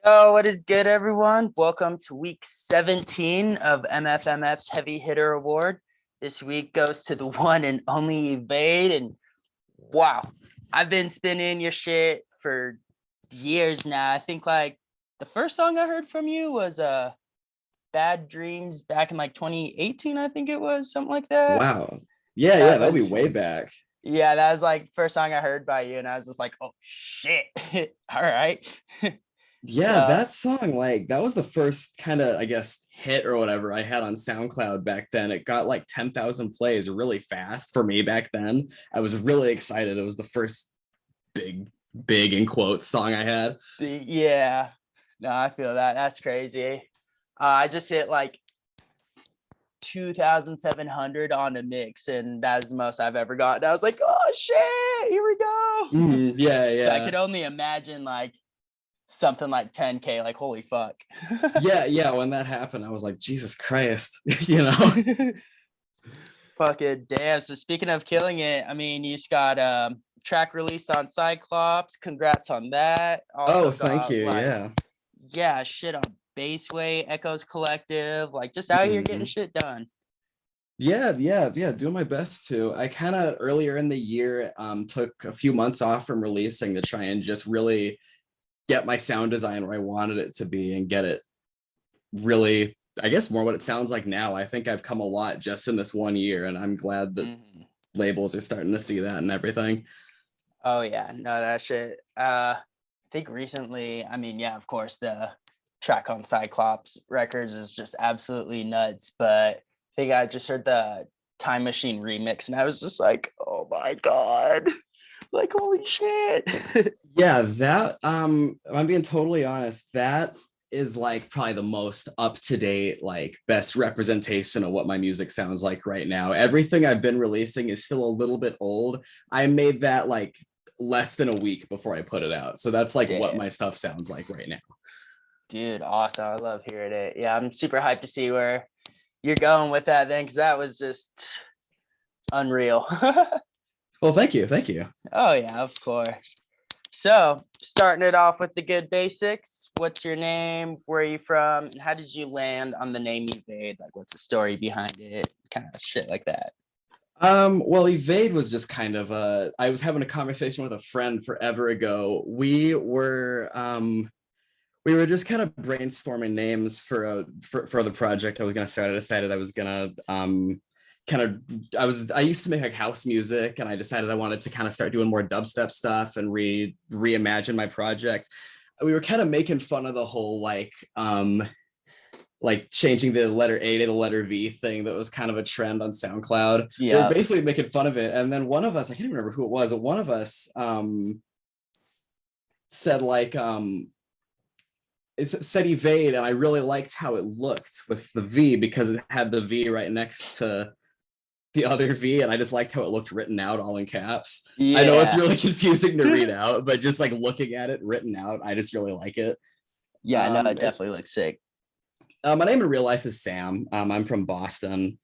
Oh, what is good, everyone? Welcome to week 17 of M.F.M.F's Heavy Hitter Award. This week goes to the one and only Evvde. And wow, I've been spinning your shit for years now. I think like the first song I heard from you was Bad Dreams back in like 2018, I think it was, something like that. Wow. Yeah, That that'll be was, way back. yeah, that was like first song I heard by you. And I was just like, oh shit. All right. Yeah, So that song, like that was the first kind of, I guess, hit or whatever I had on SoundCloud back then. It got like 10,000 plays really fast for me back then. I was really excited. It was the first big in quotes song I had. yeah, no, I feel that. That's crazy. I just hit like 2,700 on a mix, and that's the most I've ever gotten. I was like, oh shit, here we go. Yeah, So I yeah. could only imagine like something like 10K, like holy fuck. Yeah. When that happened, I was like, Jesus Christ, you know? Fucking damn. So speaking of killing it, I mean, you just got track released on Cyclops. Congrats on that. Oh, Also thank got you. like, Yeah. yeah, shit on Baseway, Echoes Collective, like just out here getting Mhm. shit done. Yeah. Doing my best to. I kind of earlier in the year took a few months off from releasing to try and just really get my sound design where I wanted it to be and get it really, I guess, more what it sounds like now. I think I've come a lot just in this 1 year, and I'm glad that labels are starting to see that and everything. Oh yeah, no, that shit. I think recently, I mean, yeah, of course, the track on Cyclops Records is just absolutely nuts. But I think I just heard the Time Machine remix, and I was just like, oh my god, like holy shit. Yeah, that I'm being totally honest, that is like probably the most up to date, like best representation of what my music sounds like right now. Everything I've been releasing is still a little bit old. I made that like less than a week before I put it out. So that's like what Damn, my stuff sounds like right now. dude, awesome. I love hearing it. Yeah, I'm super hyped to see where you're going with that then, because that was just unreal. Well, thank you. Thank you. Oh yeah, of course. So, starting it off with the good basics. What's your name? Where are you from? And how did you land on the name Evade? Like, what's the story behind it? Kind of shit like that. Well, Evade was just kind of I was having a conversation with a friend forever ago. We were just kind of brainstorming names for the project I was gonna start. I decided I was gonna kind of I used to make like house music, and I decided I wanted to kind of start doing more dubstep stuff and reimagine my project. We were kind of making fun of the whole like changing the letter A to the letter V thing that was kind of a trend on SoundCloud. We were Yeah. basically making fun of it. And then one of us, I can't even remember who it was, but one of us said like it said evade, and I really liked how it looked with the V because it had the V right next to the other V, and I just liked how it looked written out all in caps. I know it's Yeah. really confusing to read out, but just like looking at it written out, I just really like it. Yeah, no, it Um, definitely looks sick. my name in real life is Sam. I'm from Boston.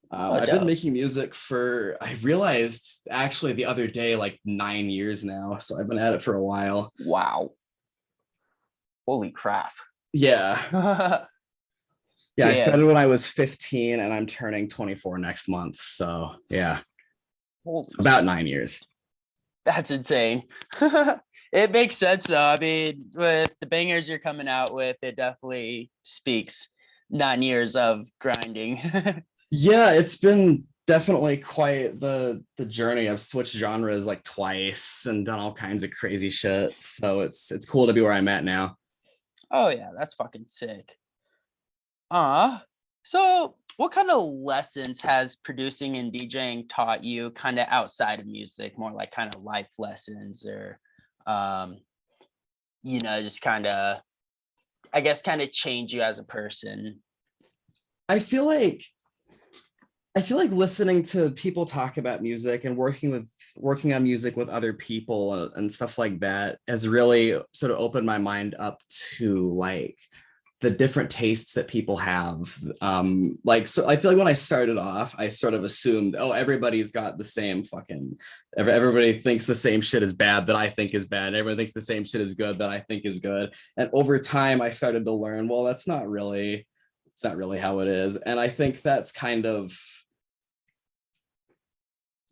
Oh, I've been dope. making music for, I realized actually the other day, like 9 years now. So I've been at it for a while. Wow. Holy crap. Yeah. Yeah. I Damn. started when I was 15 and I'm turning 24 next month. So yeah, it's Holy about shit. 9 years. That's insane. It makes sense though. I mean, with the bangers you're coming out with, it definitely speaks 9 years of grinding. Yeah. It's been definitely quite the journey. I've switched genres like twice and done all kinds of crazy shit. So it's cool to be where I'm at now. Oh yeah, that's fucking sick. Uh, so what kind of lessons has producing and DJing taught you kind of outside of music, more like kind of life lessons or um, just kind of I guess kind of change you as a person? I feel like I feel like listening to people talk about music and working on music with other people and stuff like that has really sort of opened my mind up to like the different tastes that people have. Like, so I feel like when I started off, I sort of assumed, oh, everybody's got the same fucking, everybody thinks the same shit is bad that I think is bad. Everyone thinks the same shit is good that I think is good. And over time, I started to learn, well, it's not really how it is. And I think that's kind of,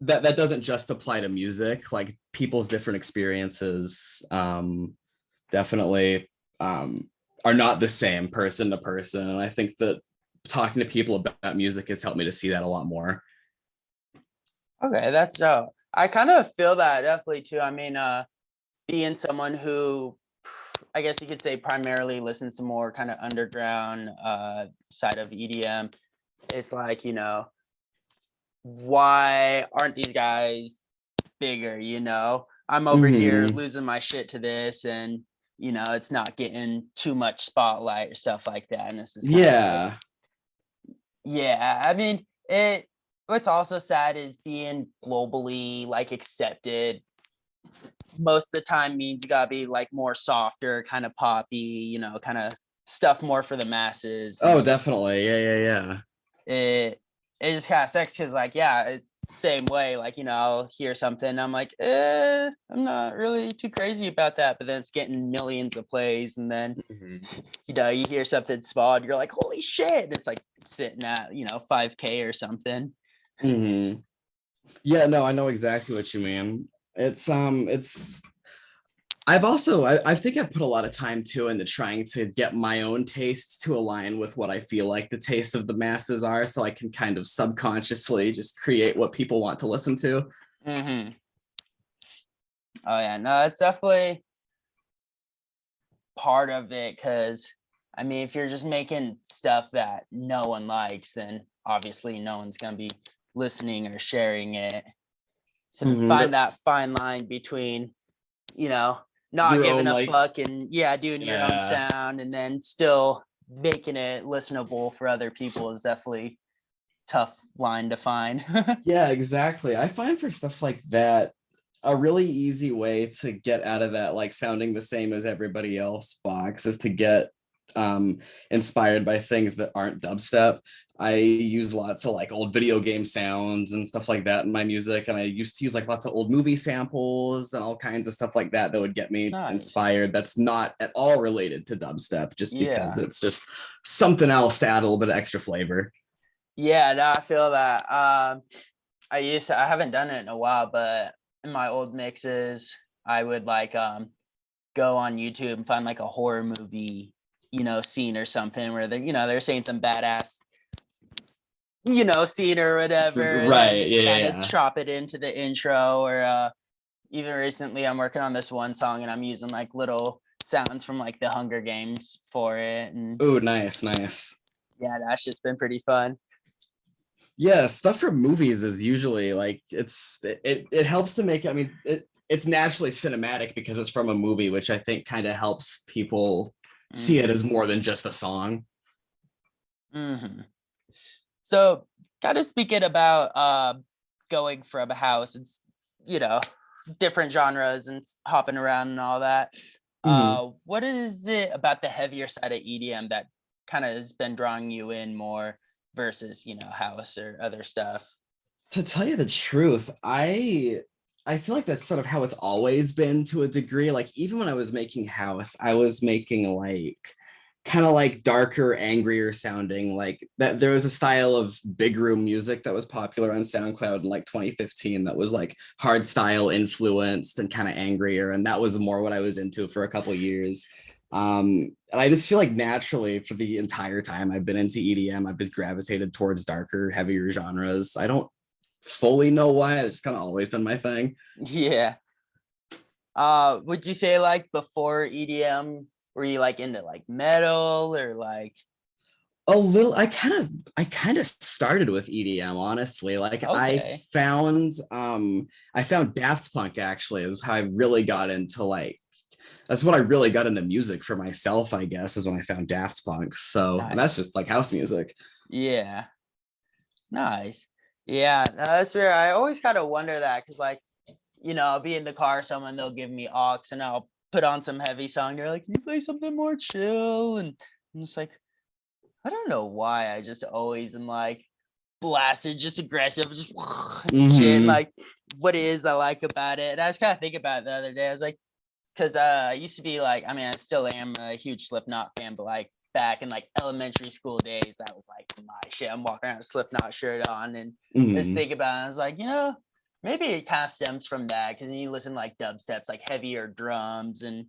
that doesn't just apply to music. Like people's different experiences definitely are not the same person to person. And I think that talking to people about music has helped me to see that a lot more. Okay, that's dope. I kind of feel that definitely too. I mean, being someone who I guess you could say primarily listens to more kind of underground side of EDM, it's like, why aren't these guys bigger? I'm over here losing my shit to this, and it's not getting too much spotlight or stuff like that. And it's just Yeah. Yeah, I mean, what's also sad is being globally like accepted most of the time means you gotta be like more softer, kind of poppy, kind of stuff more for the masses. Oh, definitely. Yeah. It just kind of sucks because like, yeah, it's same way. Like, I'll hear something, I'm like, I'm not really too crazy about that, but then it's getting millions of plays, and then you hear something small, and you're like, holy shit! And it's like sitting at 5K or something. Yeah, no, I know exactly what you mean. It's I think I've put a lot of time too into trying to get my own taste to align with what I feel like the taste of the masses are, so I can kind of subconsciously just create what people want to listen to. Oh yeah, no, it's definitely part of it, because I mean, if you're just making stuff that no one likes, then obviously no one's gonna be listening or sharing it. So find that fine line between, not Your giving own, a like, fuck and doing your own sound, and then still making it listenable for other people is definitely tough line to find. yeah, exactly. I find for stuff like that, a really easy way to get out of that, like sounding the same as everybody else box, is to get inspired by things that aren't dubstep. I use lots of like old video game sounds and stuff like that in my music, and I used to use like lots of old movie samples and all kinds of stuff like that that would get me inspired. That's not at all related to dubstep, just because it's just something else to add a little bit of extra flavor. Yeah, no, I feel that. I haven't done it in a while, but in my old mixes, I would like go on YouTube and find like a horror movie, scene or something where they're saying some badass, scene or whatever, and Right. then kind of chop it into the intro. Or even recently, I'm working on this one song and I'm using like little sounds from like the Hunger Games for it. And oh, nice. Yeah, that's just been pretty fun. Yeah, stuff from movies is usually like it helps to make, I mean, it's naturally cinematic because it's from a movie, which I think kind of helps people see it as more than just a song. So kind of speaking about going from a house, it's different genres and hopping around and all that. What is it about the heavier side of EDM that kind of has been drawing you in more versus house or other stuff? To tell you the truth, I feel like that's sort of how it's always been to a degree. Like even when I was making house, I was making like kind of like darker, angrier sounding, like that. There was a style of big room music that was popular on SoundCloud in like 2015 that was like hard style influenced and kind of angrier, and that was more what I was into for a couple of years. And I just feel like naturally for the entire time I've been into EDM, I've just gravitated towards darker, heavier genres. I don't fully know why. It's kind of always been my thing. Yeah. Would you say like before EDM, were you like into like metal or like? A little. I kind of started with EDM, honestly. Like Okay. I found Daft Punk actually is how I really got into like, that's when I really got into music for myself, I guess, is when I found Daft Punk. So and that's just like house music. Yeah. Nice. Yeah, no, that's weird. I always kind of wonder that because, like, I'll be in the car, they'll give me aux, and I'll put on some heavy song. They're like, "Can you play something more chill?" And I'm just like, I don't know why I just always am like blasted, just aggressive, just shit. And Hmm. like, what is I like about it? And I was kind of thinking about it the other day. I was like, because I used to be like, I mean, I still am a huge Slipknot fan, but like back in like elementary school days, that was like my shit. I'm walking around with a Slipknot shirt on, and I was Hmm. thinking about it. I was like, maybe it kind of stems from that because you listen to like dubsteps, like heavier drums, and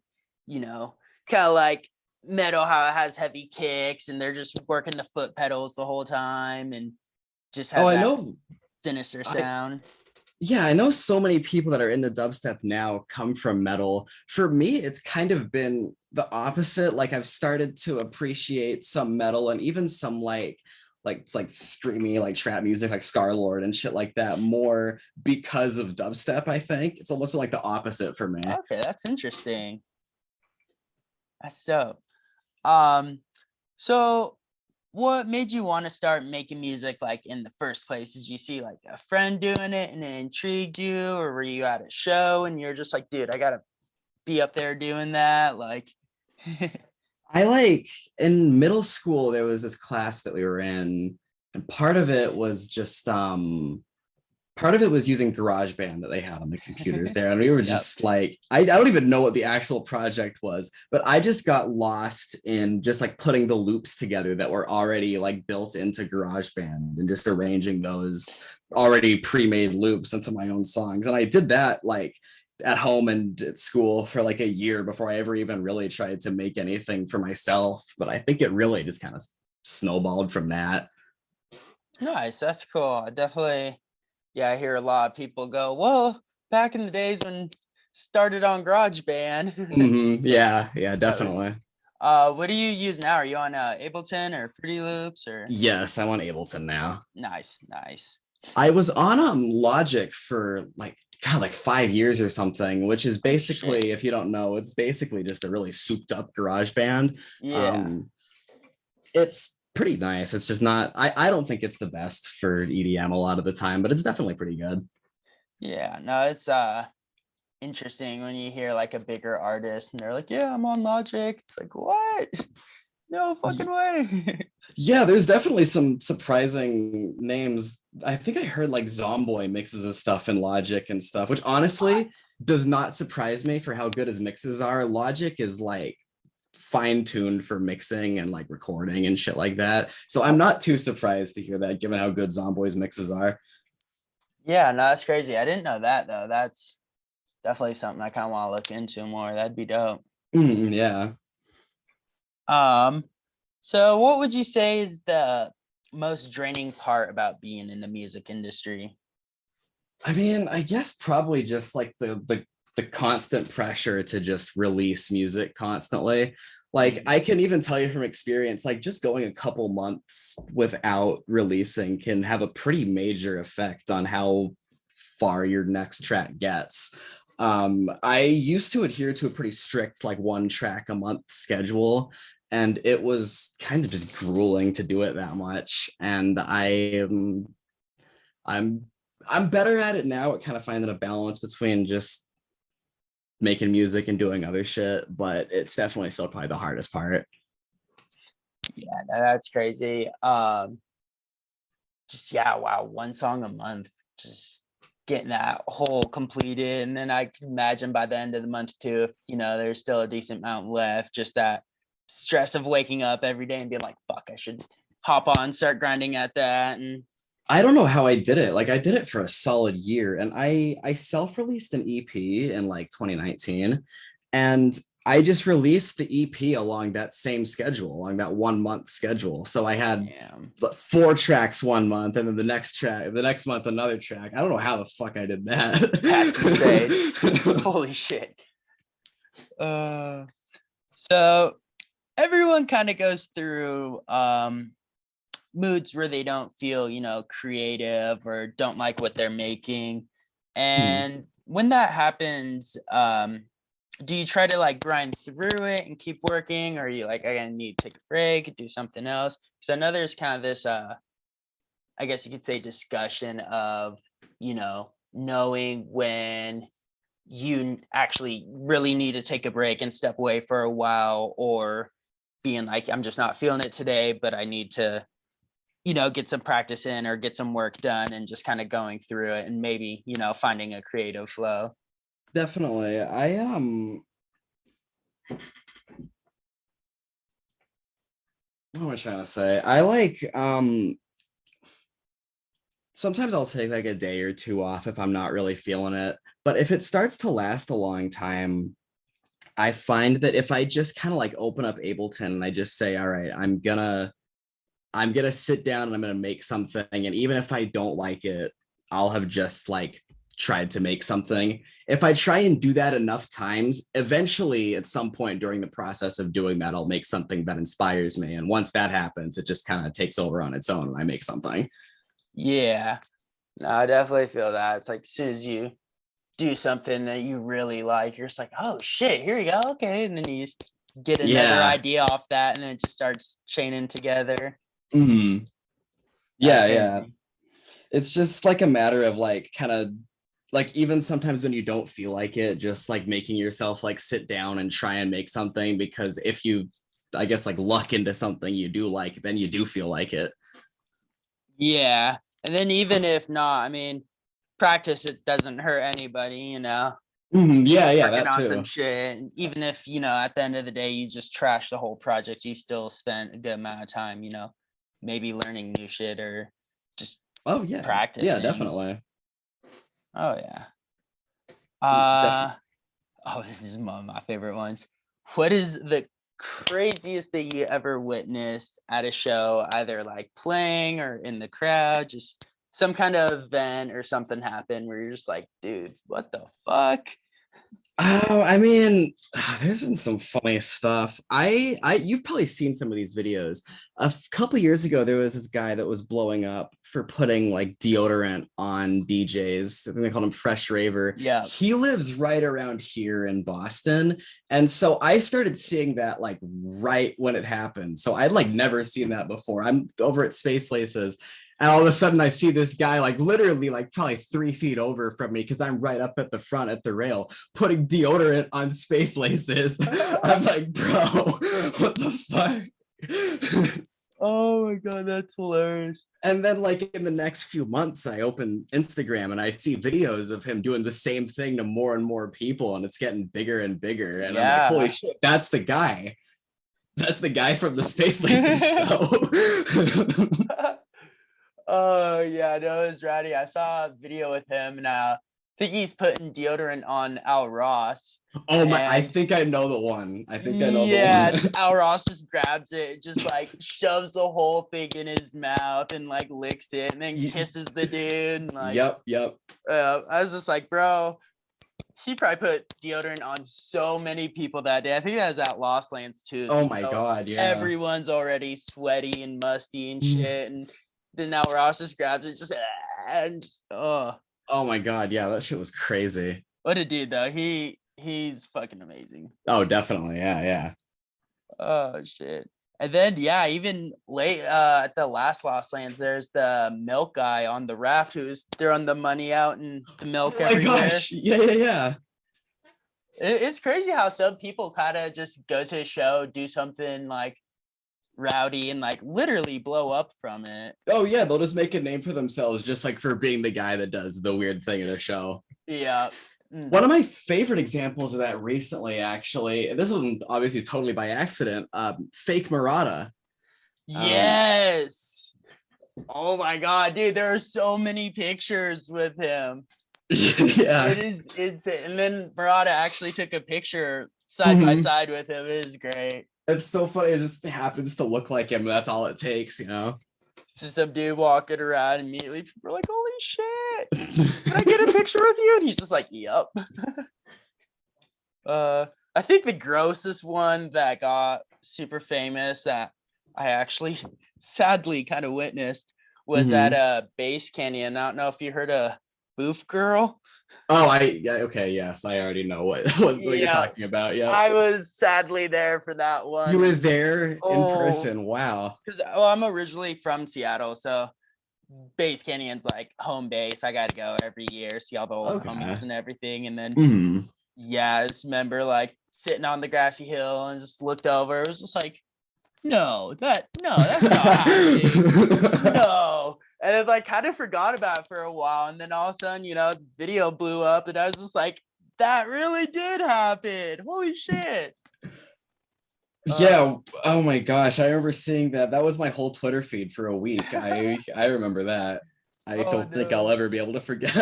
kind of like metal, how it has heavy kicks, and they're just working the foot pedals the whole time, and just Oh, has I that know. sinister I sound. Yeah, I know so many people that are into dubstep now come from metal. For me, it's kind of been the opposite. Like I've started to appreciate some metal and even some like it's like streamy like trap music like Scarlord and shit like that more because of dubstep, I think. It's almost been like the opposite for me. Okay, that's interesting. That's so. Um, so what made you want to start making music like in the first place? Did you see like a friend doing it and it intrigued you, or were you at a show and you're just like, dude, I gotta be up there doing that? Like, I like in middle school there was this class that we were in and part of it was using GarageBand that they had on the computers there. And we were yep. just like, I don't even know what the actual project was, but I just got lost in just like putting the loops together that were already like built into GarageBand and just arranging those already pre-made loops into my own songs. And I did that like at home and at school for like a year before I ever even really tried to make anything for myself. But I think it really just kind of snowballed from that. Nice, that's cool. I definitely, yeah, I hear a lot of people go, well, back in the days when started on GarageBand, Yeah, yeah, that was definitely. what do you use now? Are you on Ableton or Fruity Loops or Yes, I'm on Ableton now. nice, nice. I was on Logic for like God, like 5 years or something, which is Oh shit. basically, if you don't know, it's basically just a really souped up garage band. Yeah. Um, it's pretty nice. It's just not, I don't think it's the best for EDM a lot of the time, but it's definitely pretty good. Yeah. No, it's interesting when you hear like a bigger artist and they're like, yeah, I'm on Logic. It's like, what? No fucking way. Yeah, there's definitely some surprising names. I think I heard like Zomboy mixes his stuff in Logic and stuff, which What? honestly does not surprise me for how good his mixes are. Logic is like fine-tuned for mixing and like recording and shit like that. So I'm Okay. not too surprised to hear that given how good Zomboy's mixes are. Yeah, no, that's crazy. I didn't know that though. That's definitely something I kind of want to look into more. That'd be dope. Yeah. Um, so what would you say is the most draining part about being in the music industry? I mean, I guess probably just like the constant pressure to just release music constantly. Like Mm, I can even tell you from experience, like just going a couple months without releasing can have a pretty major effect on how far your next track gets. I used to adhere to a pretty strict like one track a month schedule, and it was kind of just grueling to do it that much. And I'm I'm better at it now at kind of finding a balance between just making music and doing other shit, but it's definitely still probably the hardest part. yeah, that's crazy. Just yeah, wow, one song a month, just getting that whole completed. And then I can imagine by the end of the month too, if there's still a decent amount left, just that stress of waking up every day and being like, fuck, I should hop on, start grinding at that. And I don't know how I did it. Like I did it for a solid year and I self-released an EP in like 2019 and I just released the EP along that same schedule, along that 1 month schedule. So I had damn, 4 tracks 1 month and then the next month another track. I don't know how the fuck I did that's insane. that. Holy shit. Uh so everyone kind of goes through moods where they don't feel, creative or don't like what they're making. And when that happens, do you try to like grind through it and keep working, or are you like, I gotta need to take a break, do something else? So I know there's kind of this I guess you could say discussion of, knowing when you actually really need to take a break and step away for a while, or being like, I'm just not feeling it today, but I need to, get some practice in or get some work done, and just kind of going through it and maybe, finding a creative flow. Definitely. What am I trying to say? I like sometimes I'll take like a day or two off if I'm not really feeling it. But if it starts to last a long time, I find that if I just kind of like open up Ableton and I just say, all right, I'm gonna sit down and I'm gonna make something. And even if I don't like it, I'll have just like tried to make something. If I try and do that enough times, eventually at some point during the process of doing that, I'll make something that inspires me. And once that happens, it just kind of takes over on its own and I make something. Yeah, no, I definitely feel that. It's like as soon as you do something that you really like, you're just like, oh shit, here you go. Okay. And then you just get another Yeah. idea off that, and then it just starts chaining together. Mhm. That's Yeah, yeah. crazy. It's just like a matter of like kind of like even sometimes when you don't feel like it, just like making yourself like sit down and try and make something, because if you, I guess, like luck into something you do like, then you do feel like it. Yeah. And then even if not, I mean, practice, it doesn't hurt anybody. Mhm. Yeah, yeah, Working that on some too. shit. And even if, at the end of the day, you just trash the whole project, you still spent a good amount of time, maybe learning new shit or just Oh yeah, yeah, practicing. definitely. Oh yeah. Definitely. Uh oh, this is one of my favorite ones. What is the craziest thing you ever witnessed at a show, either like playing or in the crowd, just some kind of event or something happened where you're just like, dude, what the fuck? Oh, I mean, there's been some funny stuff. You've probably seen some of these videos. Couple years ago, there was this guy that was blowing up for putting like deodorant on DJs. I think they called him Fresh Raver. Yeah. He lives right around here in Boston, and so I started seeing that like right when it happened. So I'd like never seen that before. I'm over at Space Laces, and all of a sudden, I see this guy like literally like probably 3 feet over from me because I'm right up at the front at the rail putting deodorant on Space Laces. I'm like, bro, what the fuck? Oh my god, that's hilarious. And then like in the next few months, I open Instagram and I see videos of him doing the same thing to more and more people, and it's getting bigger and bigger. And I'm like, holy Yeah. shit, that's the guy. That's the guy from the Space Laces show. Oh yeah, no, it was ratty. I saw a video with him, and I think he's putting deodorant on Al Ross. Oh my, I And think I know the one. I think I know the yeah, one. Al Ross just grabs it, just like shoves the whole thing in his mouth and like licks it, and then kisses the dude. And like, Yep, yep. I was just like, bro, he probably put deodorant on so many people that day. I think that was at Lost Lands too. So Oh my God, yeah. everyone's already sweaty and musty and shit, and then now Ross just grabs it, just and just Oh my God, yeah, that shit was crazy. what a dude though. He's fucking amazing. Oh, definitely. Yeah, yeah. Oh shit. And then yeah, even late at the last Lost Lands, there's the milk guy on the raft who's throwing the money out and the milk Oh my everywhere. gosh. Yeah, yeah, yeah. It's crazy how some people kind of just go to a show, do something like rowdy, and like literally blow up from it. Oh yeah, they'll just make a name for themselves just like for being the guy that does the weird thing in the show. Yeah. One of my favorite examples of that recently, actually, and this one obviously totally by accident, fake Murata. Yes. Oh my god, dude, there are so many pictures with him. Yeah. It is insane. And then Murata actually took a picture side by side with him. It is great. It's so funny. It just happens to look like him. That's all it takes, you know? So some dude walking around, immediately people are like, holy shit, can I get a picture with you? And he's just like, yep. I think the grossest one that got super famous that I actually sadly kind of witnessed was at a Base Canyon. I don't know if you heard of Boof Girl. Oh, yeah, okay, yes, I already know what you're talking about. Yeah. I was sadly there for that one. You were there in person. Wow. Because I'm originally from Seattle, so Base Canyon's like home base. I got to go every year, see all the old homies and everything. And then, yeah, I just remember like sitting on the grassy hill and just looked over. It was just like that's not happening. No. And then like kind of forgot about it for a while. And then all of a sudden, the video blew up and I was just like, that really did happen. Holy shit. Yeah. Oh my gosh. I remember seeing that. That was my whole Twitter feed for a week. I remember that. I don't think I'll ever be able to forget.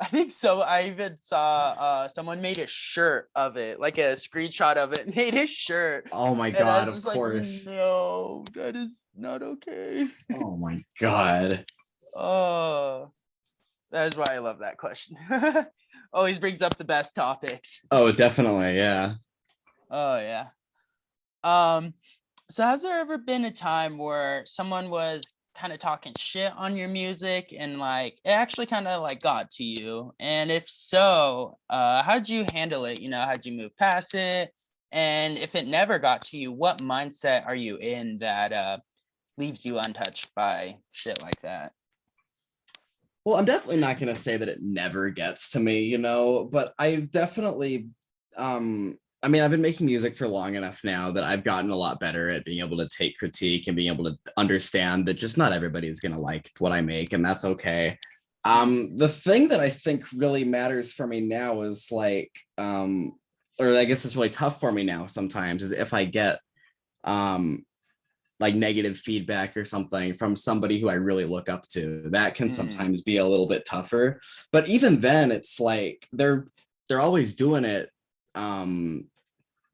I think so. I even saw someone made a shirt of it, like a screenshot of it, made a shirt. Oh my And I God, was of just course. like, no, that is not okay. Oh my God. Oh, that is why I love that question. Always brings up the best topics. Oh, definitely. Yeah. Oh yeah. So has there ever been a time where someone was kind of talking shit on your music and like it actually kind of like got to you? And if so, how'd you handle it? How'd you move past it? And if it never got to you, what mindset are you in that leaves you untouched by shit like that? Well, I'm definitely not going to say that it never gets to me, but I've definitely, I've been making music for long enough now that I've gotten a lot better at being able to take critique and being able to understand that just not everybody is going to like what I make, and that's okay. The thing that I think really matters for me now is like, or I guess it's really tough for me now sometimes, is if I get, like negative feedback or something from somebody who I really look up to. That can sometimes be a little bit tougher. But even then, it's like they're always doing it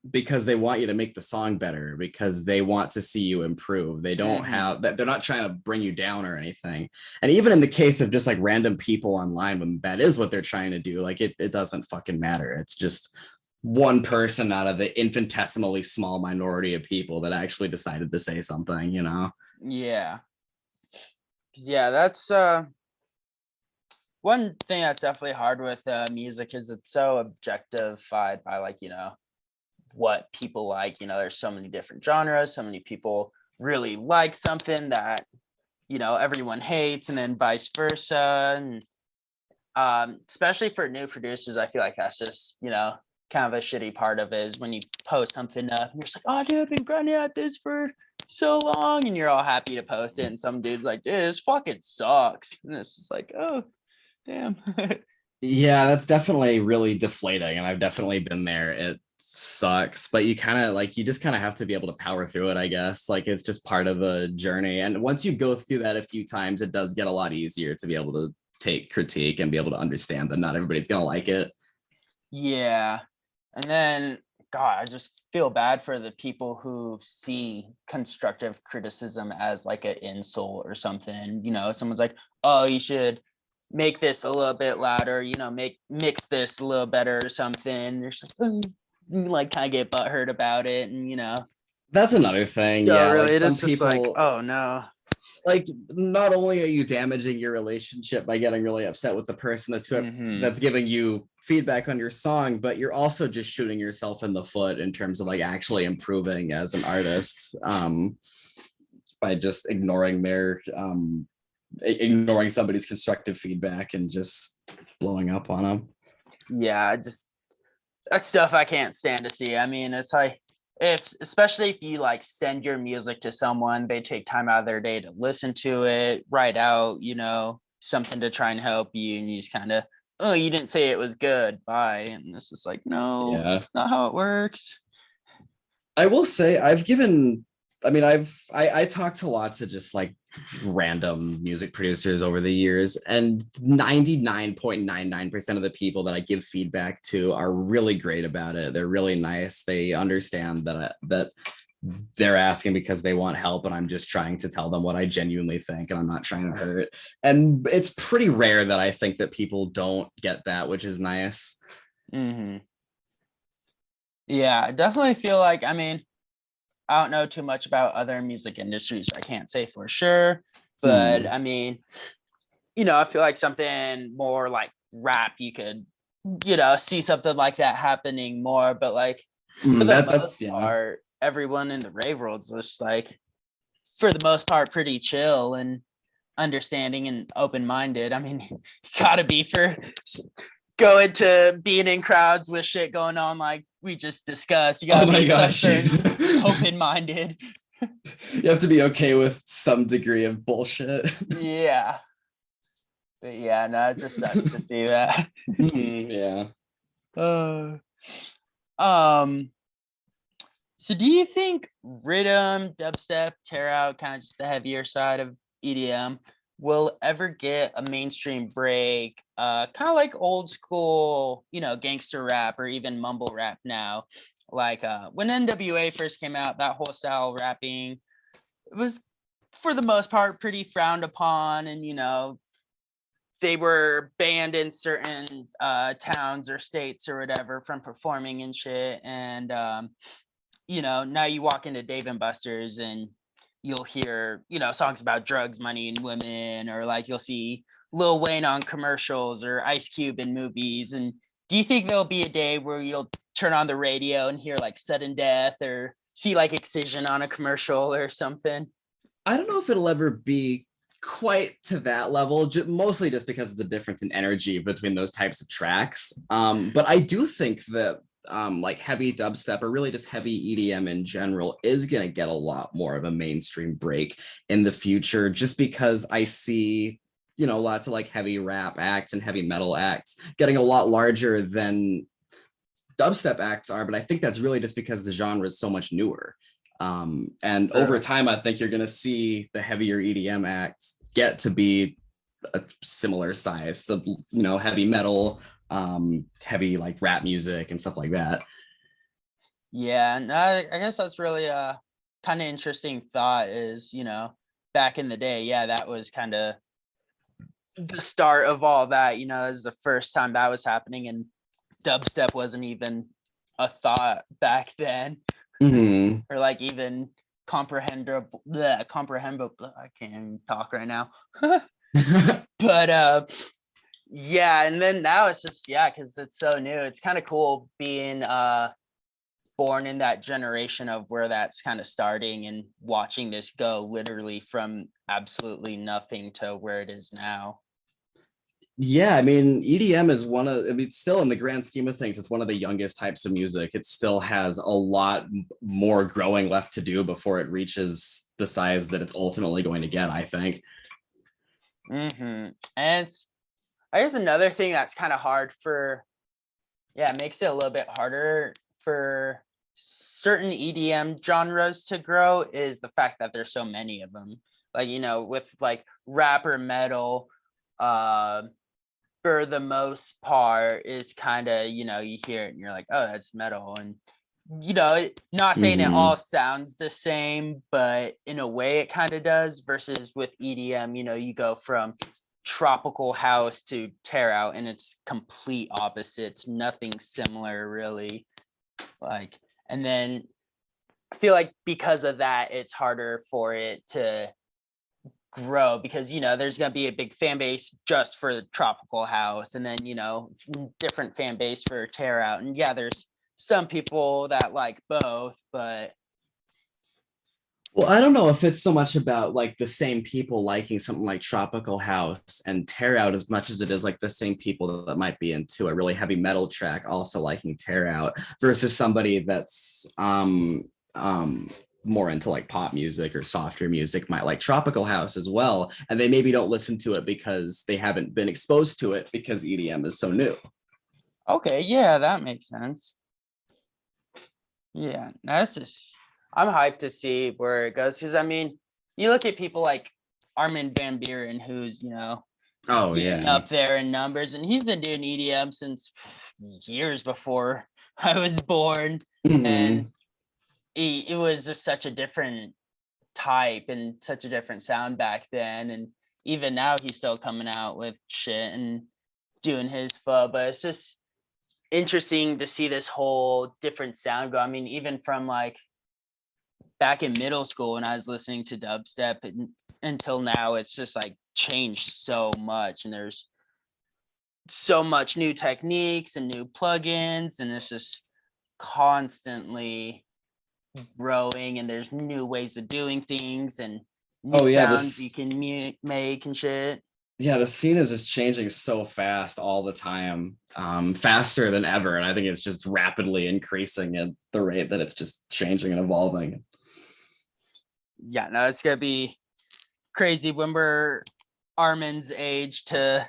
because they want you to make the song better, because they want to see you improve. They don't have that, they're not trying to bring you down or anything. And even in the case of just like random people online, when that is what they're trying to do, like it doesn't fucking matter. It's just one person out of the infinitesimally small minority of people that actually decided to say something, Yeah. That's one thing that's definitely hard with music is it's so objectified by like, what people like. There's so many different genres, so many people really like something that, everyone hates, and then vice versa. And especially for new producers, I feel like that's just, kind of a shitty part of it is when you post something up and you're just like, oh dude, I've been grinding at this for so long, and you're all happy to post it, and some dude's like, dude, this fucking sucks, and it's just like, oh damn. Yeah, that's definitely really deflating, and I've definitely been there. It sucks, but you just kind of have to be able to power through it, I guess. Like it's just part of the journey, and once you go through that a few times, it does get a lot easier to be able to take critique and be able to understand that not everybody's gonna like it. Yeah. And then, God, I just feel bad for the people who see constructive criticism as like an insult or something. Someone's like, oh, you should make this a little bit louder, mix this a little better or something. There's like, you like kind of get butthurt about it. And, That's another thing. yeah, Yeah, really, like it some is just like, people, oh no. like not only are you damaging your relationship by getting really upset with the person that's giving you feedback on your song, but you're also just shooting yourself in the foot in terms of like actually improving as an artist, by just ignoring somebody's constructive feedback and just blowing up on them. Yeah, that's stuff I can't stand to see. I mean, it's like, especially if you like send your music to someone, they take time out of their day to listen to it, write out, something to try and help you, and you just kind of, oh, you didn't say it was good, bye. And it's just like, no, that's not how it works. I will say I talked to lots of just like random music producers over the years, and 99.99% of the people that I give feedback to are really great about it. They're really nice. They understand that they're asking because they want help, and I'm just trying to tell them what I genuinely think, and I'm not trying to hurt. And it's pretty rare that I think that people don't get that, which is nice. Yeah, I definitely feel like, I mean, I don't know too much about other music industries. I can't say for sure, but I mean, I feel like something more like rap, you could, see something like that happening more. But like for the most part, everyone in the rave world's just like, for the most part, pretty chill and understanding and open-minded. I mean, you gotta be for going to being in crowds with shit going on like we just discussed. You gotta be some certain open-minded. You have to be okay with some degree of bullshit. Yeah. But yeah, no, it just sucks to see that. Yeah. Uh, um, so do you think rhythm, dubstep, tear out, kind of just the heavier side of EDM, will ever get a mainstream break? Kind of like old school, gangster rap or even mumble rap now. Like when NWA first came out, that whole style rapping, it was for the most part pretty frowned upon, and they were banned in certain towns or states or whatever from performing and shit. And now you walk into Dave and Buster's and you'll hear songs about drugs, money, and women, or like you'll see Lil Wayne on commercials or Ice Cube in movies. And do you think there'll be a day where you'll turn on the radio and hear like sudden death or see like Excision on a commercial or something? I don't know if it'll ever be quite to that level, mostly just because of the difference in energy between those types of tracks. But I do think that like heavy dubstep or really just heavy EDM in general is going to get a lot more of a mainstream break in the future, just because I see lots of like heavy rap acts and heavy metal acts getting a lot larger than dubstep acts are. But I think that's really just because the genre is so much newer. And over time, I think you're going to see the heavier EDM acts get to be a similar size, the heavy metal, heavy like rap music and stuff like that. Yeah, and I guess that's really a kind of interesting thought is, back in the day, yeah, that was kind of the start of all that, is the first time that was happening, and dubstep wasn't even a thought back then, or like even comprehensible. I can't even talk right now. But yeah, and then now it's just because it's so new. It's kind of cool being born in that generation of where that's kind of starting and watching this go literally from absolutely nothing to where it is now. Yeah, I mean, EDM is still in the grand scheme of things, it's one of the youngest types of music. It still has a lot more growing left to do before it reaches the size that it's ultimately going to get, I think. And it's, I guess another thing that's kind of hard it makes it a little bit harder for certain EDM genres to grow is the fact that there's so many of them. Like, with like rap or metal, for the most part is kind of, you hear it and you're like, oh, that's metal. And, not saying it all sounds the same, but in a way it kind of does, versus with EDM, you go from tropical house to tear out and it's complete opposites, nothing similar really. Like, and then I feel like because of that, it's harder for it to grow because there's going to be a big fan base just for the tropical house, and then different fan base for tear out, and there's some people that like both. But well, I don't know if it's so much about like the same people liking something like tropical house and tear out as much as it is like the same people that might be into a really heavy metal track also liking tear out versus somebody that's more into like pop music or softer music might like tropical house as well, and they maybe don't listen to it because they haven't been exposed to it because EDM is so new. okay, yeah, that makes sense. Yeah, that's just, I'm hyped to see where it goes, because I mean, you look at people like Armin van Buuren, who's Oh getting yeah. up there in numbers, and he's been doing EDM since years before I was born. And it was just such a different type and such a different sound back then, and even now he's still coming out with shit and doing his pho. But it's just interesting to see this whole different sound go. I mean, even from like back in middle school when I was listening to dubstep and until now, it's just like changed so much, and there's so much new techniques and new plugins, and it's just constantly growing, and there's new ways of doing things and new sounds you can make and shit. Yeah, the scene is just changing so fast all the time, faster than ever, and I think it's just rapidly increasing at the rate that it's just changing and evolving. Yeah, no, it's gonna be crazy when we're Armin's age to,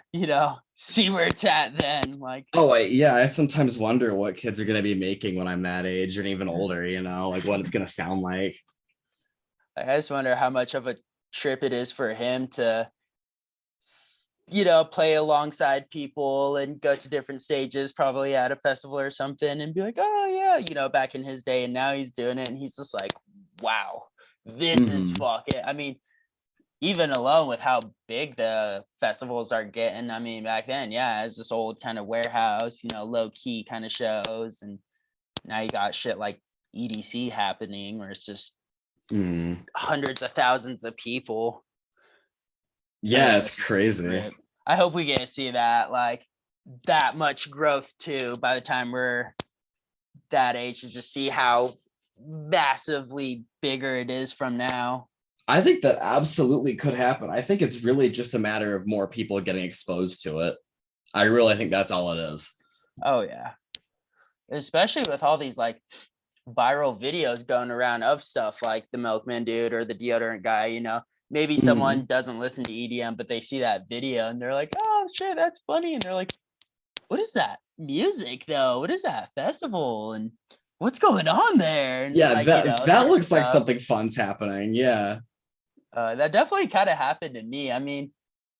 see where it's at then. Like, Oh, yeah, I sometimes wonder what kids are going to be making when I'm that age or even older, like what it's going to sound like. I just wonder how much of a trip it is for him to, play alongside people and go to different stages, probably at a festival or something, and be like, oh yeah, back in his day, and now he's doing it, and he's just like, wow, this is Mhm. fucking. I mean, even alone with how big the festivals are getting. I mean, back then, yeah, it's this old kind of warehouse, low key kind of shows, and now you got shit like EDC happening, where it's just hundreds of thousands of people. Yeah, it's crazy. I hope we get to see that, like, that much growth too by the time we're that age, to just see how massively bigger it is from now. I think that absolutely could happen. I think it's really just a matter of more people getting exposed to it. I really think that's all it is. Oh yeah, especially with all these like viral videos going around of stuff like the milkman dude or the deodorant guy. Maybe someone doesn't listen to EDM, but they see that video and they're like, oh shit, that's funny, and they're like, what is that music though? What is that festival, and what's going on there? And Yeah, like, that certain looks like stuff. something fun's happening. Yeah. That definitely kind of happened to me. I mean,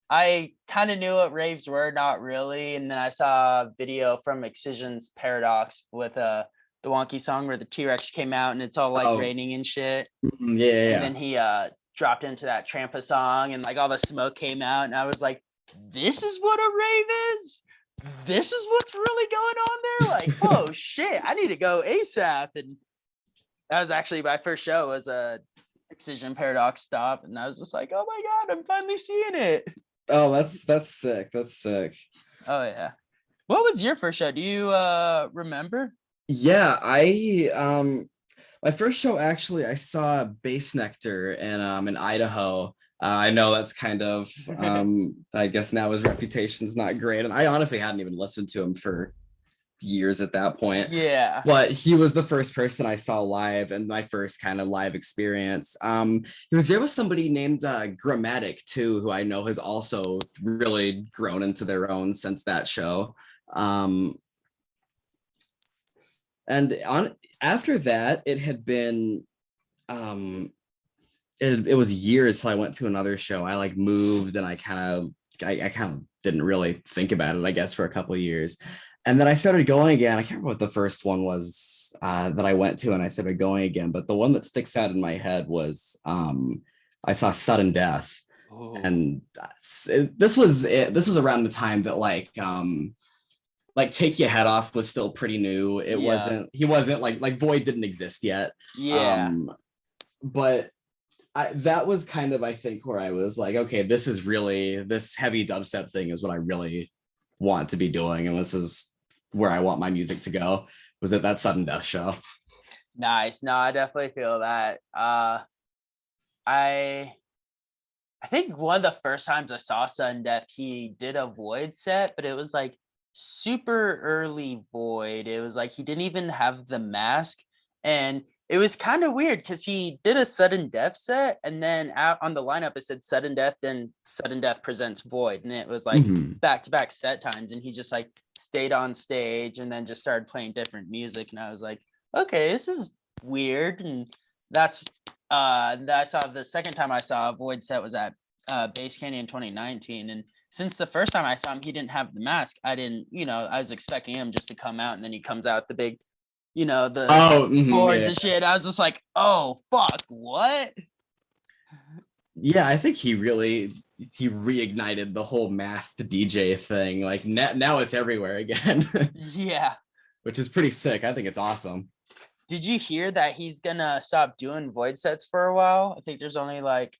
I kind of knew what raves were, not really. And then I saw a video from Excision's Paradox with the wonky song where the T-Rex came out and it's all like Oh, raining and shit. yeah, And yeah. then he dropped into that Trampa song and like all the smoke came out. And I was like, this is what a rave is? This is what's really going on there? Like, oh shit, I need to go ASAP. And that was actually my first show, was a Excision Paradox stop. And I was just like, oh my God, I'm finally seeing it. Oh, that's sick. That's sick. Oh yeah. What was your first show? Do you remember? Yeah, my first show actually I saw Bass Nectar in Idaho. I know that's kind of I guess now his reputation's not great, and I honestly hadn't even listened to him for years at that point. Yeah. But he was the first person I saw live and my first kind of live experience. He was there with somebody named Grammatic too, who I know has also really grown into their own since that show. And after that, it had been it was years till I went to another show. I like moved and I kind of didn't really think about it, I guess, for a couple of years. And then I started going again. I can't remember what the first one was that I went to, and I started going again. But the one that sticks out in my head was I saw Sudden Death. Oh. And this was around the time that like Take Your Head Off was still pretty new. He wasn't like Void didn't exist yet. Yeah. But that was kind of, I think, where I was like, okay, this heavy dubstep thing is what I really want to be doing, and this is where I want my music to go. Was at that Sudden Death show. Nice. No, I definitely feel that. I think one of the first times I saw Sudden Death, he did a Void set, but it was like super early Void. It was like he didn't even have the mask, and it was kind of weird because he did a Sudden Death set, and then out on the lineup it said Sudden Death, then Sudden Death presents Void, and it was like back-to-back set times, and he just like stayed on stage and then just started playing different music, and I was like, okay, this is weird. And that's I saw the second time I saw a Void set was at Bass Canyon in 2019, and since the first time I saw him, he didn't have the mask. I didn't, I was expecting him just to come out, and then he comes out the big, the boards and shit. I was just like, oh fuck, what? Yeah, I think he reignited the whole masked DJ thing. Like now it's everywhere again. Yeah. Which is pretty sick. I think it's awesome. Did you hear that he's gonna stop doing Void sets for a while? I think there's only like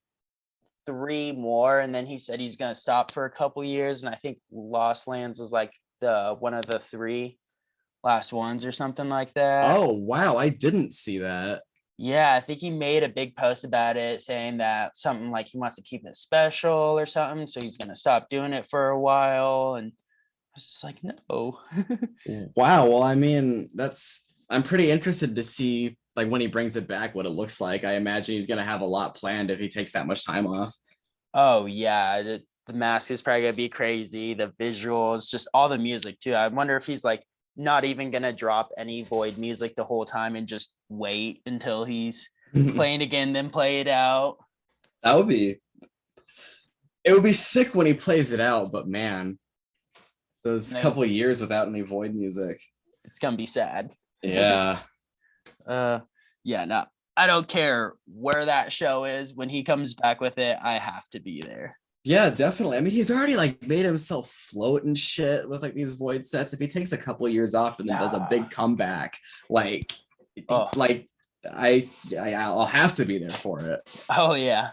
3 more, and then he said he's gonna stop for a couple years, and I think Lost Lands is like the one of the 3 last ones or something like that. Oh wow, I didn't see that. Yeah, I think he made a big post about it, saying that something like he wants to keep it special or something, so he's gonna stop doing it for a while. And I was just like, no. Wow, well, I mean, I'm pretty interested to see like when he brings it back, what it looks like. I imagine he's gonna have a lot planned if he takes that much time off. Oh yeah, the mask is probably gonna be crazy. The visuals, just all the music too. I wonder if he's like not even gonna drop any Void music the whole time and just wait until he's playing again, then play it out. That would be. It would be sick when he plays it out, but man, those couple of years without any Void music. It's gonna be sad. Yeah. Yeah, no, I don't care where that show is. When he comes back with it, I have to be there. Yeah, definitely. I mean, he's already like made himself float and shit with like these Void sets. If he takes a couple of years off and then does a big comeback, like I'll have to be there for it. Oh yeah.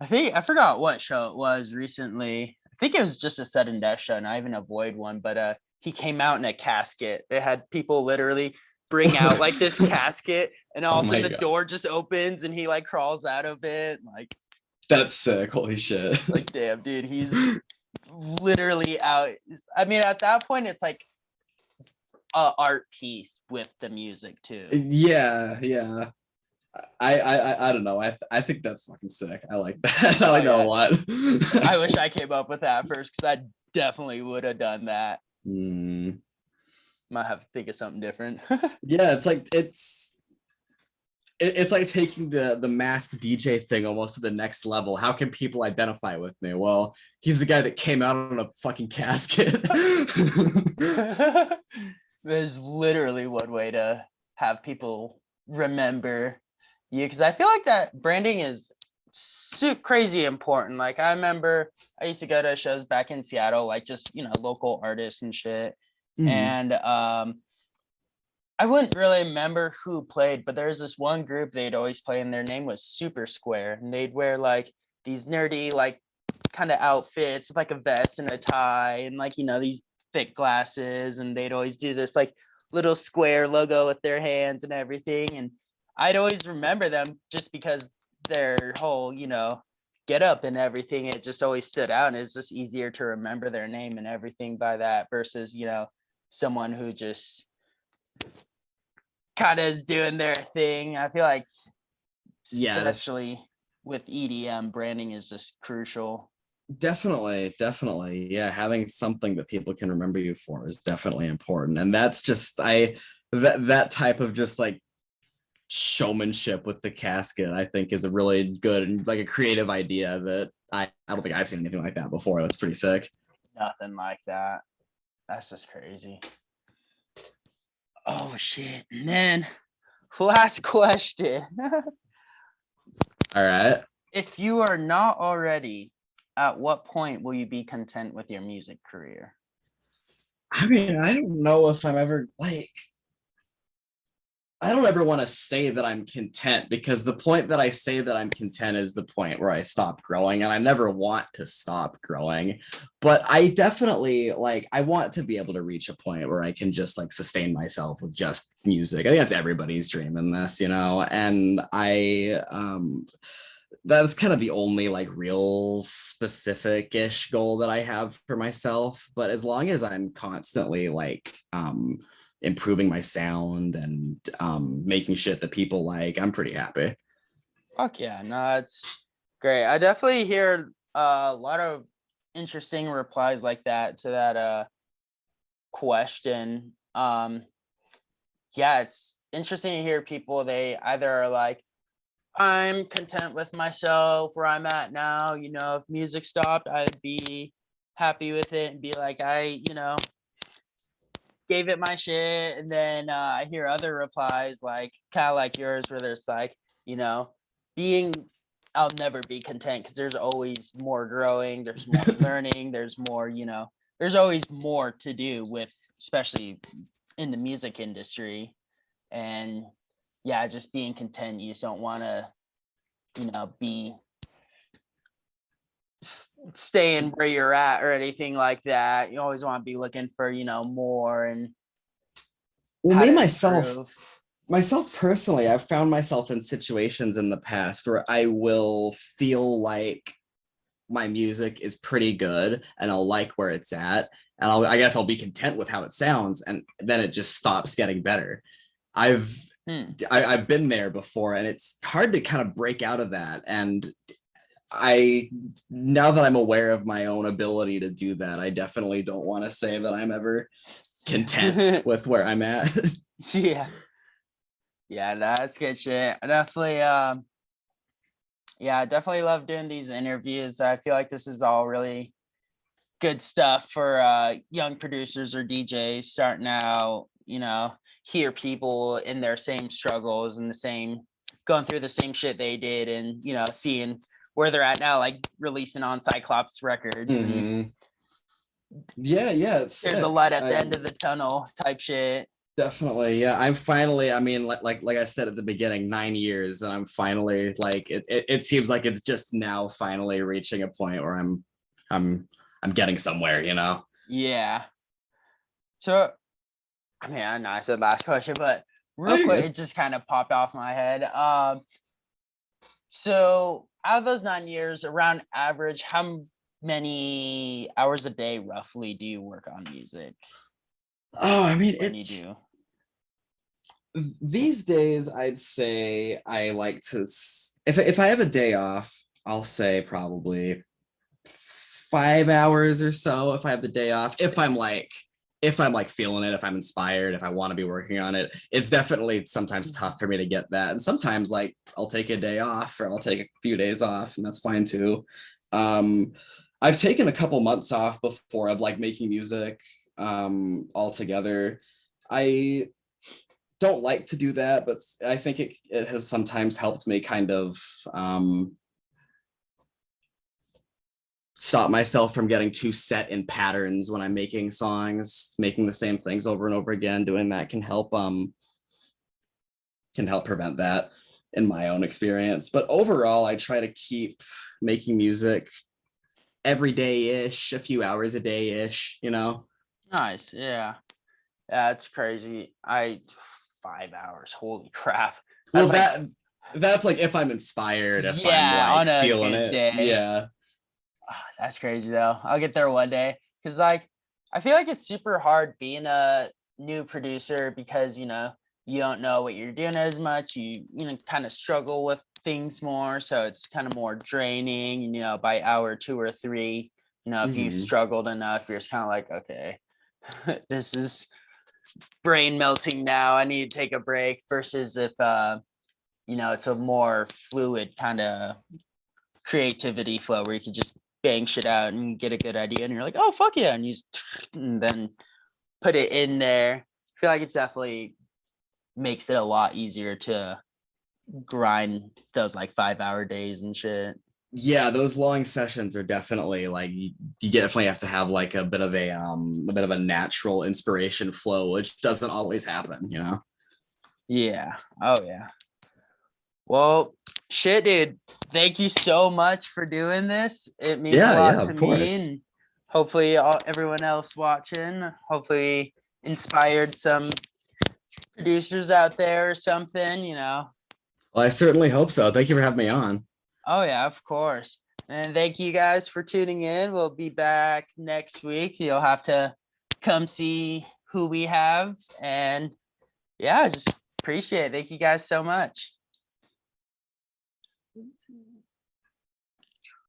I forgot what show it was recently. I think it was just a sudden death show, not even a Void one, but he came out in a casket. It had people literally bring out like this casket, and all of a sudden the door just opens and he like crawls out of it. Like, that's sick. Holy shit. Like, damn, dude, he's literally out. I mean, at that point, it's like a art piece with the music too. Yeah. I don't know. I think that's fucking sick. I like that. I like that a lot. I wish I came up with that first, because I definitely would have done that. Might have to think of something different. Yeah, it's like it's like taking the masked DJ thing almost to the next level. How can people identify with me? Well, he's the guy that came out on a fucking casket. There's literally one way to have people remember you, because I feel like that branding is crazy important. Like, I remember I used to go to shows back in Seattle, like just, local artists and shit. And I wouldn't really remember who played, but there's this one group they'd always play, and their name was Super Square, and they'd wear like these nerdy like kind of outfits with like a vest and a tie and like these thick glasses, and they'd always do this like little square logo with their hands and everything. And I'd always remember them just because their whole get up and everything, it just always stood out, and it's just easier to remember their name and everything by that versus someone who just kind of is doing their thing. I feel like especially with EDM, branding is just crucial. Definitely. Yeah, having something that people can remember you for is definitely important. And that's just that type of just like showmanship with the casket, I think, is a really good and like a creative idea that I don't think I've seen anything like that before. That's pretty sick. Nothing like that. That's just crazy. Oh shit. And then last question. All right. If you are not already, at what point will you be content with your music career? I mean, I don't know if I'm ever like, I don't ever want to say that I'm content, because the point that I say that I'm content is the point where I stop growing, and I never want to stop growing. But I definitely I want to be able to reach a point where I can just like sustain myself with just music. I think that's everybody's dream in this, and that's kind of the only like real specific-ish goal that I have for myself. But as long as I'm constantly improving my sound and making shit that people like, I'm pretty happy. Fuck yeah, no, it's great. I definitely hear a lot of interesting replies like that to that question. Yeah, it's interesting to hear people, they either are like, I'm content with myself where I'm at now, if music stopped, I'd be happy with it and be like, I gave it my shit. And then I hear other replies like kind of like yours, where there's like, I'll never be content, because there's always more growing, there's more learning, there's more, there's always more to do with, especially in the music industry. And yeah, just being content. You just don't want to, be staying where you're at or anything like that. You always want to be looking for, more. And well, myself personally, I've found myself in situations in the past where I will feel like my music is pretty good and I'll like where it's at, and I guess I'll be content with how it sounds, and then it just stops getting better. I've I've been there before, and it's hard to kind of break out of that. And now that I'm aware of my own ability to do that, I definitely don't want to say that I'm ever content with where I'm at. Yeah. Yeah, that's good shit. I definitely yeah, I definitely love doing these interviews. I feel like this is all really good stuff for young producers or DJs starting out, hear people in their same struggles and going through the same shit they did, and seeing where they're at now, like releasing on Cyclops Records. And yeah, there's sick. a light at the end of the tunnel type shit. Definitely, yeah. I'm finally, I mean, like I said at the beginning, 9 years, and I'm finally like it seems like it's just now finally reaching a point where I'm getting somewhere, Yeah. So I mean, I know I said last question, but real you're quick, good. it just kind of popped off my head. So out of those 9 years, around average, how many hours a day roughly do you work on music Oh, I mean, when you it's do? these days I'd say I like to if I have a day off, I'll say probably 5 hours or so if I have the day off. If I'm like feeling it, if I'm inspired, if I want to be working on it. It's definitely sometimes tough for me to get that. And sometimes like I'll take a day off or I'll take a few days off, and that's fine too. Um, I've taken a couple months off before of like making music altogether. I don't like to do that, but I think it has sometimes helped me kind of stop myself from getting too set in patterns when I'm making songs, making the same things over and over again. Doing that can help prevent that in my own experience. But overall, I try to keep making music every day-ish, a few hours a day-ish. Nice. Yeah. Yeah, it's crazy. 5 hours. Holy crap. Well, That's like, that's like if I'm inspired, if I'm yeah, like on a feeling good it. day. Yeah. That's crazy though. I'll get there one day. Cause like I feel like it's super hard being a new producer because you don't know what you're doing as much. You kind of struggle with things more. So it's kind of more draining, by hour 2 or 3. If you've Mhm. struggled enough, you're just kind of like, okay, this is brain melting now. I need to take a break. Versus if it's a more fluid kind of creativity flow where you can just bang shit out and get a good idea, and you're like, oh fuck yeah, and and then put it in there. I feel like it's definitely makes it a lot easier to grind those like 5 hour days and shit. Yeah, those long sessions are definitely like you definitely have to have like a bit of a natural inspiration flow, which doesn't always happen. Yeah. Oh yeah. Well, shit, dude. Thank you so much for doing this. It means a lot Yeah, to of me, course. and hopefully everyone else watching, hopefully inspired some producers out there or something. Well, I certainly hope so. Thank you for having me on. Oh yeah, of course. And thank you guys for tuning in. We'll be back next week. You'll have to come see who we have. And yeah, just appreciate it. Thank you guys so much.